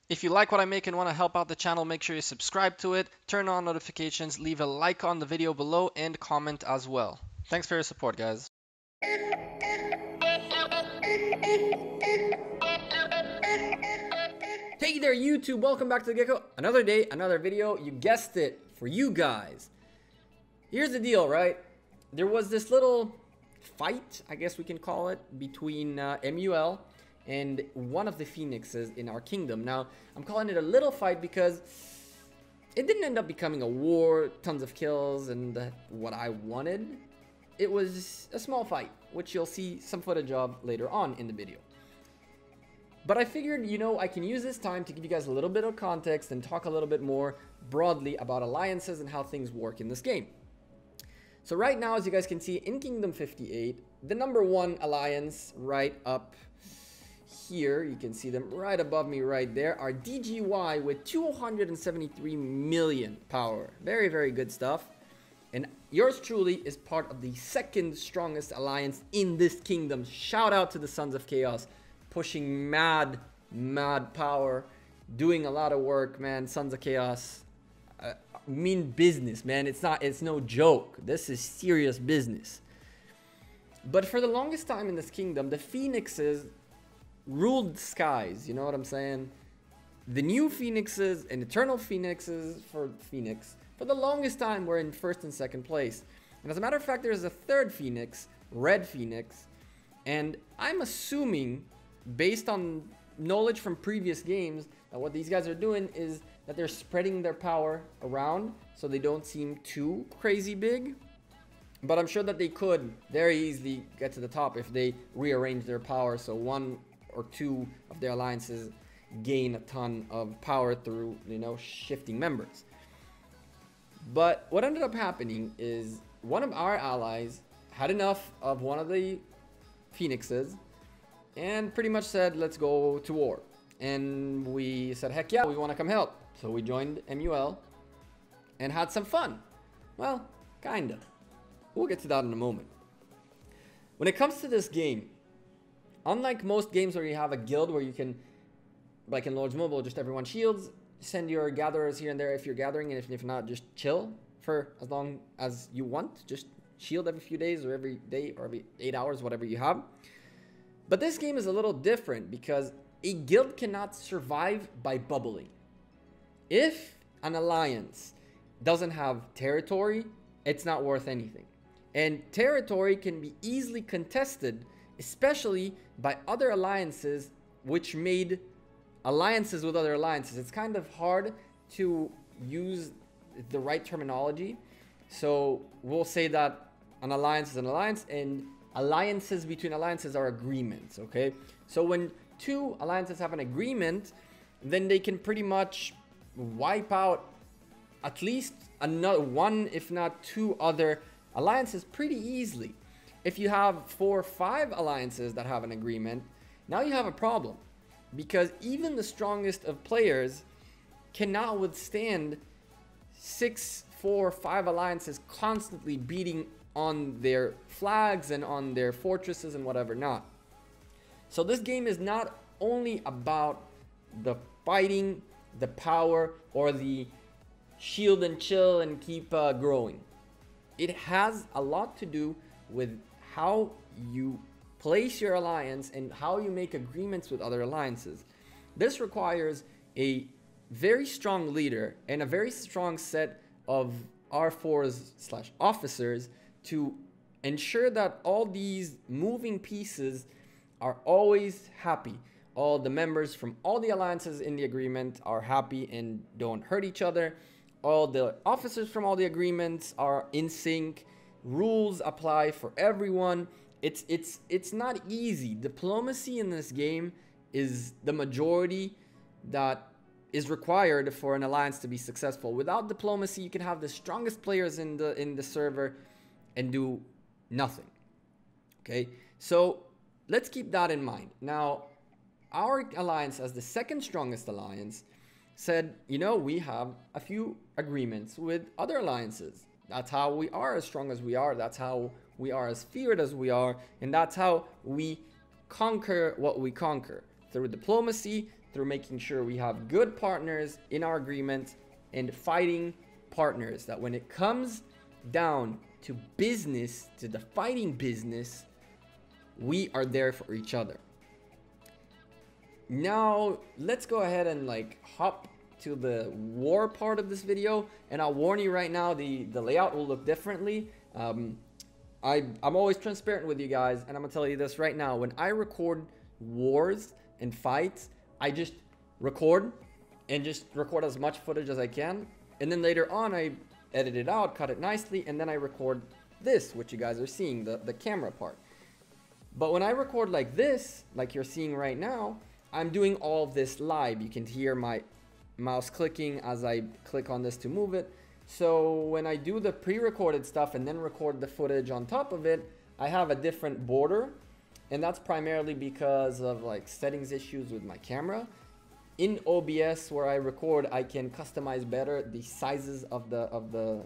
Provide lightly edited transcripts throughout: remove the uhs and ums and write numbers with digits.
If you like what I make and want to help out the channel, make sure you subscribe to it, turn on notifications, leave a like on the video below, and comment as well. Thanks for your support, guys. Hey there, YouTube! Welcome back to the Gekko. Another day, another video. You guessed it, for you guys. Here's the deal, right? There was this little fight, I guess we can call it, between MUL and one of the phoenixes in our kingdom. Now, I'm calling it a little fight because it didn't end up becoming a war, tons of kills, and what I wanted. It was a small fight, which you'll see some footage of later on in the video. But I figured, you know, I can use this time to give you guys a little bit of context and talk a little bit more broadly about alliances and how things work in this game. So right now, as you guys can see, in Kingdom 58, the #1 alliance right up here, you can see them right above me right there, are DGY with 273 million power. Very, very good stuff. And yours truly is part of the second strongest alliance in this kingdom. Shout out to the Sons of Chaos, pushing mad power, doing a lot of work, man. Sons of Chaos mean business, man. It's no joke. This is serious business. But for the longest time in this kingdom, the phoenixes ruled the skies. You know what I'm saying? The new phoenixes and eternal phoenixes for Phoenix for the longest time were in first and second place. And as a matter of fact, there's a third phoenix, Red Phoenix, and I'm assuming, based on knowledge from previous games, that what these guys are doing is that they're spreading their power around so they don't seem too crazy big. But I'm sure that they could very easily get to the top if they rearrange their power so one or two of their alliances gain a ton of power through, you know, shifting members. But what ended up happening is one of our allies had enough of one of the phoenixes and pretty much said, let's go to war. And we said, heck yeah, we want to come help. So we joined MUL and had some fun. Well, kinda. We'll get to that in a moment. When it comes to this game, unlike most games where you have a guild where you can, like in Lords Mobile, just everyone shields, send your gatherers here and there if you're gathering, and if not, just chill for as long as you want. Just shield every few days or every day or every 8 hours, whatever you have. But this game is a little different because a guild cannot survive by bubbling. If an alliance doesn't have territory, it's not worth anything. And territory can be easily contested, especially by other alliances, which made alliances with other alliances. It's kind of hard to use the right terminology. So we'll say that an alliance is an alliance, and alliances between alliances are agreements, okay? So when two alliances have an agreement, then they can pretty much wipe out at least another one, if not two other alliances pretty easily. If you have 4 or 5 alliances that have an agreement, now you have a problem, because even the strongest of players cannot withstand 6, 4, 5 alliances constantly beating on their flags and on their fortresses and whatever not. So this game is not only about the fighting, the power, or the shield and chill and keep growing. It has a lot to do with how you place your alliance and how you make agreements with other alliances. This requires a very strong leader and a very strong set of R4s/officers to ensure that all these moving pieces are always happy. All the members from all the alliances in the agreement are happy and don't hurt each other. All the officers from all the agreements are in sync. Rules apply for everyone. It's not easy. Diplomacy in this game is the majority that is required for an alliance to be successful. Without diplomacy, you can have the strongest players in the server and do nothing. Okay, so let's keep that in mind. Now, our alliance, as the second strongest alliance, said, you know, we have a few agreements with other alliances. That's how we are as strong as we are. That's how we are as feared as we are. And that's how we conquer what we conquer. Through diplomacy, through making sure we have good partners in our agreement and fighting partners, that when it comes down to business, to the fighting business, we are there for each other. Now let's go ahead and like hop to the war part of this video, and I'll warn you right now, the layout will look differently. I'm always transparent with you guys, and I'm gonna tell you this right now. When I record wars and fights, I just record and just record as much footage as I can, and then later on I edit it out, cut it nicely, and then I record this, which you guys are seeing, the camera part. But when I record like this, like you're seeing right now, I'm doing all of this live. You can hear my mouse clicking as I click on this to move it. So when I do the pre-recorded stuff and then record the footage on top of it, I have a different border, and that's primarily because of like settings issues with my camera. In OBS, where I record, I can customize better the sizes of the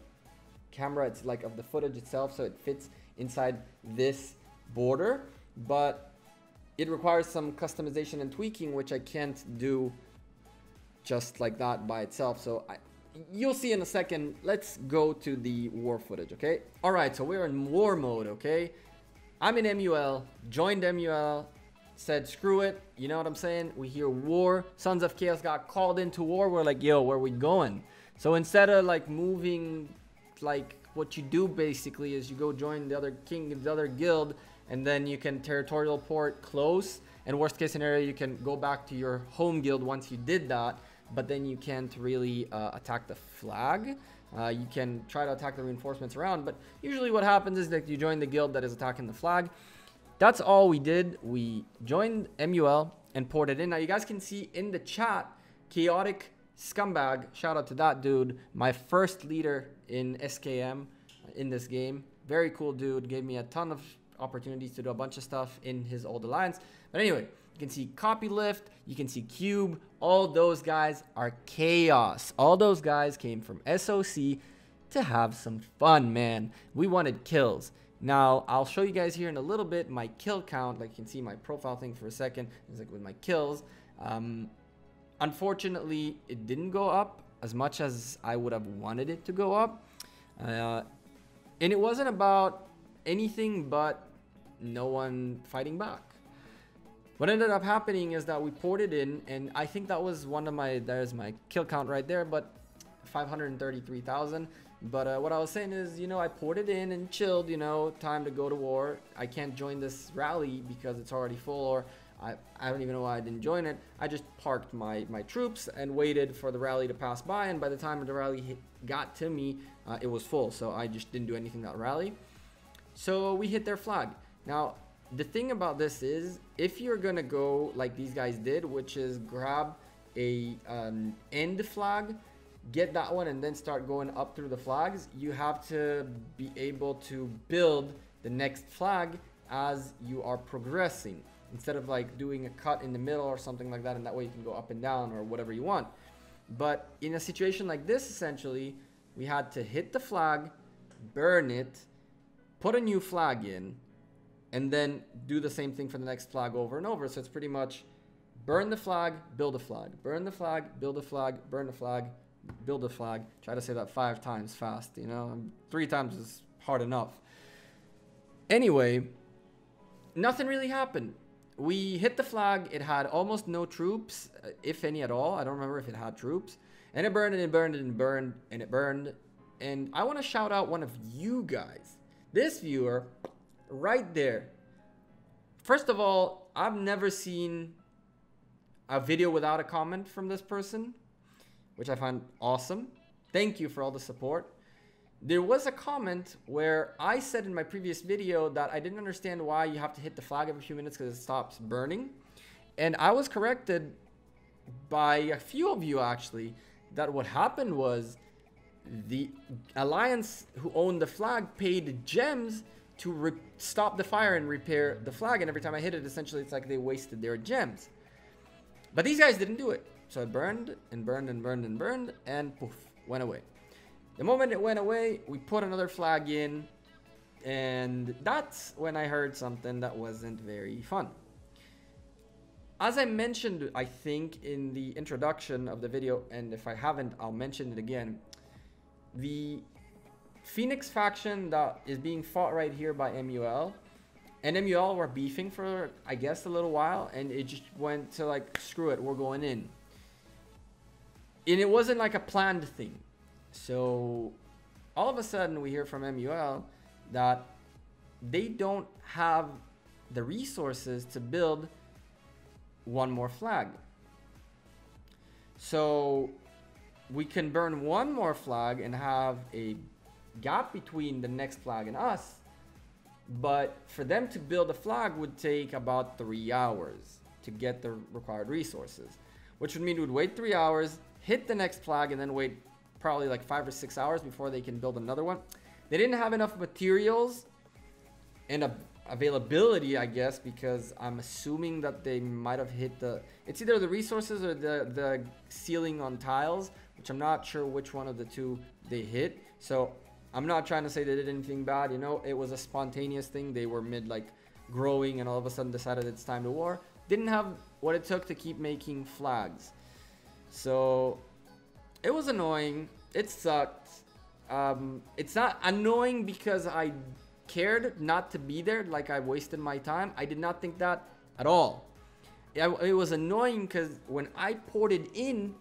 camera. It's like of the footage itself, so it fits inside this border, but it requires some customization and tweaking, which I can't do just like that by itself. So you'll see in a second. Let's go to the war footage, okay? All right, so we're in war mode, okay? I'm in MUL, joined MUL, said screw it, you know what I'm saying? We hear war, Sons of Chaos got called into war. We're like, yo, where are we going? So instead of like moving, like what you do basically is you go join the other king, the other guild, and then you can territorial port close, and worst case scenario, you can go back to your home guild once you did that, but then you can't really attack the flag. You can try to attack the reinforcements around, but usually what happens is that you join the guild that is attacking the flag. That's all we did. We joined MUL and ported in. Now you guys can see in the chat, Chaotic Scumbag, shout out to that dude, my first leader in SKM in this game. Very cool dude, gave me a ton of opportunities to do a bunch of stuff in his old alliance. But anyway, you can see Copylift, you can see Cube, all those guys are chaos. All those guys came from SOC to have some fun, man. We wanted kills. Now, I'll show you guys here in a little bit my kill count. Like you can see my profile thing for a second. It's like with my kills. Unfortunately, it didn't go up as much as I would have wanted it to go up. And it wasn't about anything but no one fighting back. What ended up happening is that we ported in, and I think that was one of my, there's my kill count right there, but 533,000. But what I was saying is, you know, I ported in and chilled, you know, time to go to war. I can't join this rally because it's already full, or I don't even know why I didn't join it. I just parked my troops and waited for the rally to pass by, and by the time the rally got to me, it was full, so I just didn't do anything that rally. So we hit their flag. Now, the thing about this is, if you're gonna go like these guys did, which is grab a end flag, get that one, and then start going up through the flags, you have to be able to build the next flag as you are progressing, instead of like doing a cut in the middle or something like that, and that way you can go up and down or whatever you want. But in a situation like this, essentially, we had to hit the flag, burn it, put a new flag in, and then do the same thing for the next flag over and over. So it's pretty much burn the flag, build a flag, burn the flag, build a flag, burn the flag, build a flag. Try to say that 5 times fast, you know, 3 times is hard enough. Anyway, nothing really happened. We hit the flag, it had almost no troops, if any at all. I don't remember if it had troops. And it burned and it burned and it burned and it burned. And I want to shout out one of you guys. This viewer right there. First of all, I've never seen a video without a comment from this person, which I find awesome. Thank you for all the support. There was a comment where I said in my previous video that I didn't understand why you have to hit the flag every few minutes because it stops burning. And I was corrected by a few of you actually that what happened was the alliance who owned the flag paid gems to stop the fire and repair the flag, and every time I hit it, essentially it's like they wasted their gems. But these guys didn't do it, so it burned and burned and burned and burned, and poof, went away. The moment it went away, we put another flag in, and that's when I heard something that wasn't very fun. as I mentioned, I think in the introduction of the video, and if I haven't, I'll mention it again. The Phoenix faction that is being fought right here by MUL, and MUL were beefing for, I guess, a little while, and it just went to like, screw it, we're going in. And it wasn't like a planned thing. So all of a sudden we hear from MUL that they don't have the resources to build one more flag. So we can burn one more flag and have a gap between the next flag and us. But for them to build a flag would take about 3 hours to get the required resources, which would mean we'd wait 3 hours, hit the next flag, and then wait probably like 5 or 6 hours before they can build another one. They didn't have enough materials and availability, I guess, because I'm assuming that they might have hit it's either the resources or the ceiling on tiles, which I'm not sure which one of the two they hit. So I'm not trying to say they did anything bad, you know, it was a spontaneous thing. They were mid like growing and all of a sudden decided it's time to war. Didn't have what it took to keep making flags. So it was annoying. It sucked. It's not annoying because I cared not to be there, like I wasted my time. I did not think that at all. It was annoying because when I ported in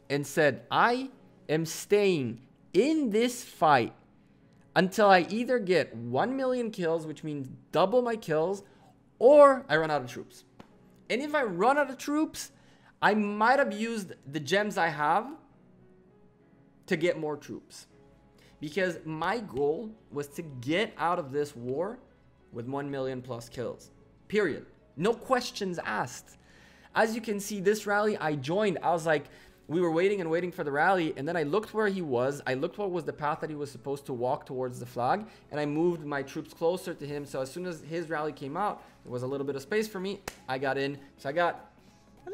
and said, I am staying in this fight until I either get 1 million kills, which means double my kills, or I run out of troops. And if I run out of troops, I might have used the gems I have to get more troops. Because my goal was to get out of this war with 1 million plus kills. Period. No questions asked. As you can see, this rally I joined, I was like, we were waiting and waiting for the rally, and then I looked where he was. I looked what was the path that he was supposed to walk towards the flag, and I moved my troops closer to him. So as soon as his rally came out, there was a little bit of space for me. I got in. So I got a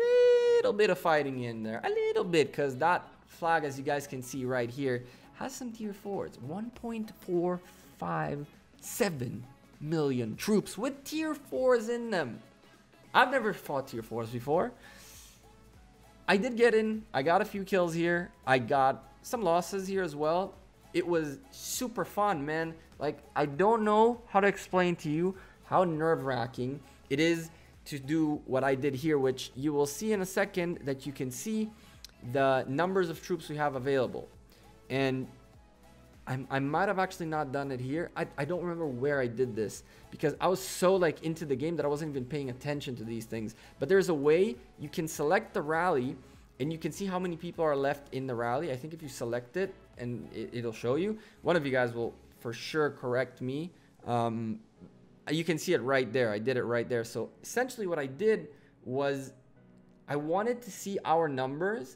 little bit of fighting in there. A little bit, because that flag, as you guys can see right here, has some tier 4s. 1.457 million troops with tier 4s in them. I've never fought tier 4s before. I did get in. I got a few kills here. I got some losses here as well. It was super fun, man. Like, I don't know how to explain to you how nerve-wracking it is to do what I did here, which you will see in a second, that you can see the numbers of troops we have available. And I might have actually not done it here. I don't remember where I did this because I was so like into the game that I wasn't even paying attention to these things. But there's a way you can select the rally and you can see how many people are left in the rally. I think if you select it and it'll show you. One of you guys will for sure correct me. You can see it right there. I did it right there. So essentially what I did was I wanted to see our numbers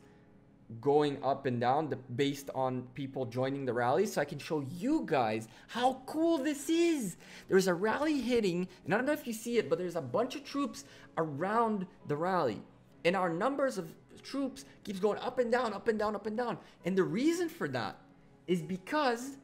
going up and down based on people joining the rally, so I can show you guys how cool this is. There's a rally hitting, and I don't know if you see it, but there's a bunch of troops around the rally, and our numbers of troops keeps going up and down, up and down, up and down. And the reason for that is because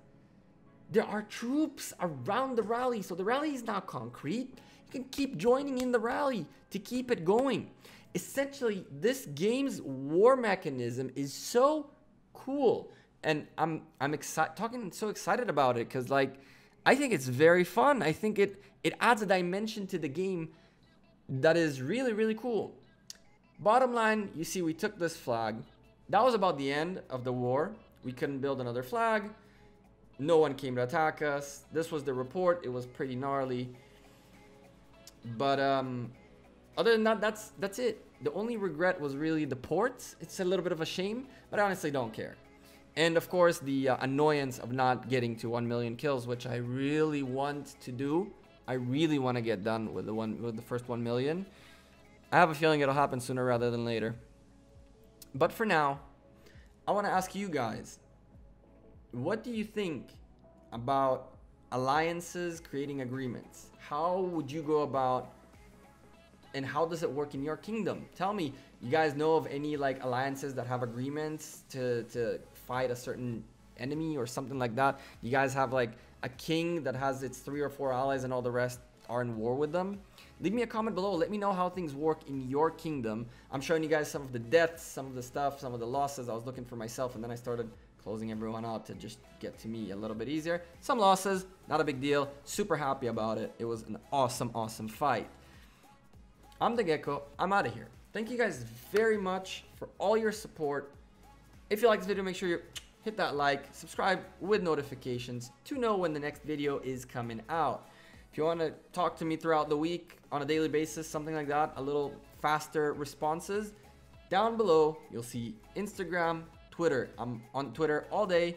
there are troops around the rally. So the rally is not concrete. You can keep joining in the rally to keep it going. Essentially, this game's war mechanism is so cool, and I'm so excited about it because like I think it's very fun. I think it adds a dimension to the game that is really, really cool. Bottom line, you see we took this flag. That was about the end of the war. We couldn't build another flag. No one came to attack us. This was the report. It was pretty gnarly. But other than that, that's it. The only regret was really the ports. It's a little bit of a shame, but I honestly don't care. And of course, the annoyance of not getting to 1 million kills, which I really want to do. I really want to get done with the first 1 million. I have a feeling it'll happen sooner rather than later. But for now, I want to ask you guys, what do you think about alliances creating agreements? How would you go about, and how does it work in your kingdom? Tell me, you guys know of any like alliances that have agreements to fight a certain enemy or something like that? You guys have like a king that has its 3 or 4 allies and all the rest are in war with them? Leave me a comment below. Let me know how things work in your kingdom. I'm showing you guys some of the deaths, some of the stuff, some of the losses. I was looking for myself, and then I started closing everyone out to just get to me a little bit easier. Some losses, not a big deal. Super happy about it. It was an awesome, awesome fight. I'm the Gekko. I'm out of here. Thank you guys very much for all your support. If you like this video, make sure you hit that like, subscribe with notifications to know when the next video is coming out. If you want to talk to me throughout the week on a daily basis, something like that, a little faster responses, down below you'll see Instagram, Twitter. I'm on Twitter all day.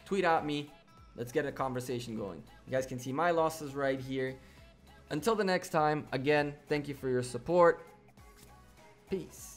Tweet at me. Let's get a conversation going. You guys can see my losses right here. Until the next time, again, thank you for your support. Peace.